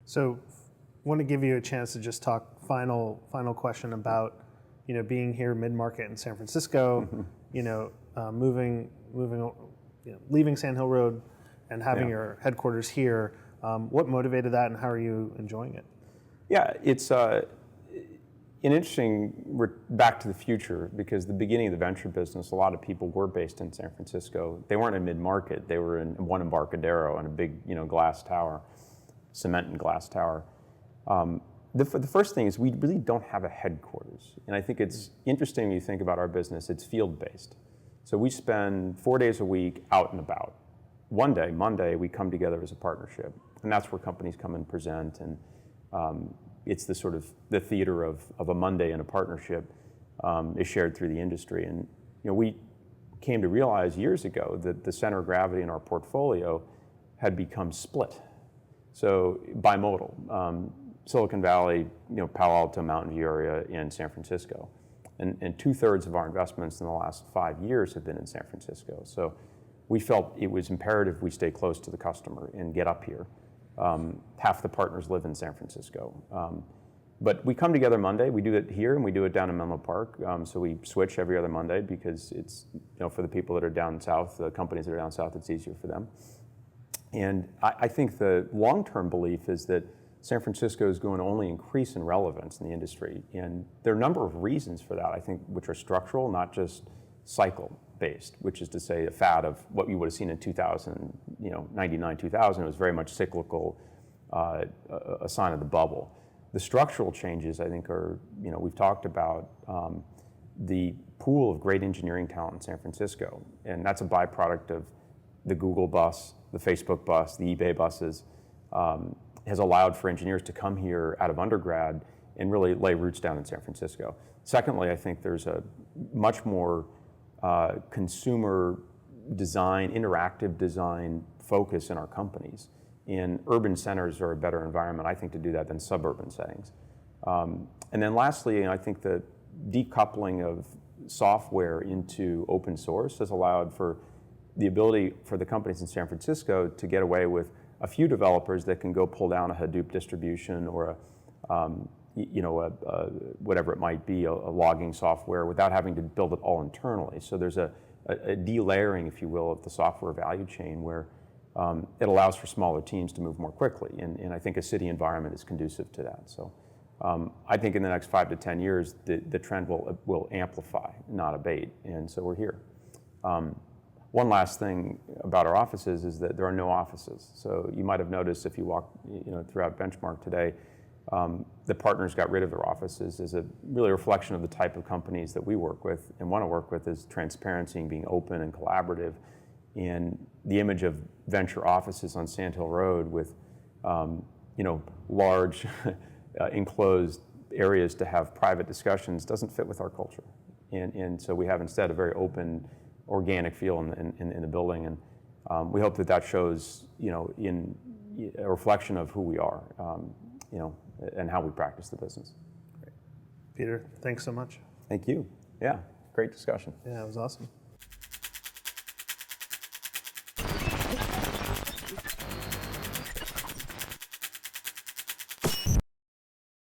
So, want to give you a chance to just talk final question about, being here mid-market in San Francisco, moving, leaving Sand Hill Road and having your headquarters here. What motivated that, and how are you enjoying it? Yeah, it's an interesting back to the future, because the beginning of the venture business, a lot of people were based in San Francisco. They weren't in mid-market. They were in one Embarcadero and a big, glass tower, cement and glass tower. The first thing is we really don't have a headquarters. And I think it's interesting when you think about our business, it's field-based. So we spend 4 days a week out and about. One day, Monday, we come together as a partnership. And that's where companies come and present. And it's the sort of the theater of a Monday in a partnership is shared through the industry. And we came to realize years ago that the center of gravity in our portfolio had become split. So bimodal, Silicon Valley, Palo Alto, Mountain View area, and San Francisco. And 2/3 of our investments in the last 5 years have been in San Francisco. So we felt it was imperative we stay close to the customer and get up here. Half the partners live in San Francisco. But we come together Monday. We do it here and we do it down in Menlo Park. So we switch every other Monday because it's, for the people that are down south, the companies that are down south, it's easier for them. And I think the long-term belief is that San Francisco is going to only increase in relevance in the industry. And there are a number of reasons for that, I think, which are structural, not just cycle-based, which is to say a fad of what you would have seen in 2000, 99, 2000. It was very much cyclical, a sign of the bubble. The structural changes, I think, are, we've talked about the pool of great engineering talent in San Francisco. And that's a byproduct of the Google bus, the Facebook bus, the eBay buses, has allowed for engineers to come here out of undergrad and really lay roots down in San Francisco. Secondly, I think there's a much more consumer design, interactive design focus in our companies. And urban centers are a better environment, I think, to do that than suburban settings. And then lastly, I think the decoupling of software into open source has allowed for the ability for the companies in San Francisco to get away with a few developers that can go pull down a Hadoop distribution or whatever it might be, a logging software, without having to build it all internally. So there's a delayering, if you will, of the software value chain where it allows for smaller teams to move more quickly. And I think a city environment is conducive to that. So I think in the next 5 to 10 years, the trend will amplify, not abate. And so we're here. One last thing about our offices is that there are no offices. So you might have noticed if you walk throughout Benchmark today, the partners got rid of their offices as a really reflection of the type of companies that we work with and want to work with is transparency and being open and collaborative. And the image of venture offices on Sand Hill Road with large enclosed areas to have private discussions doesn't fit with our culture. And so we have instead a very open, organic feel in the building, and we hope that shows, in a reflection of who we are, and how we practice the business. Great. Peter, thanks so much. Thank you. Yeah, great discussion. Yeah, it was awesome.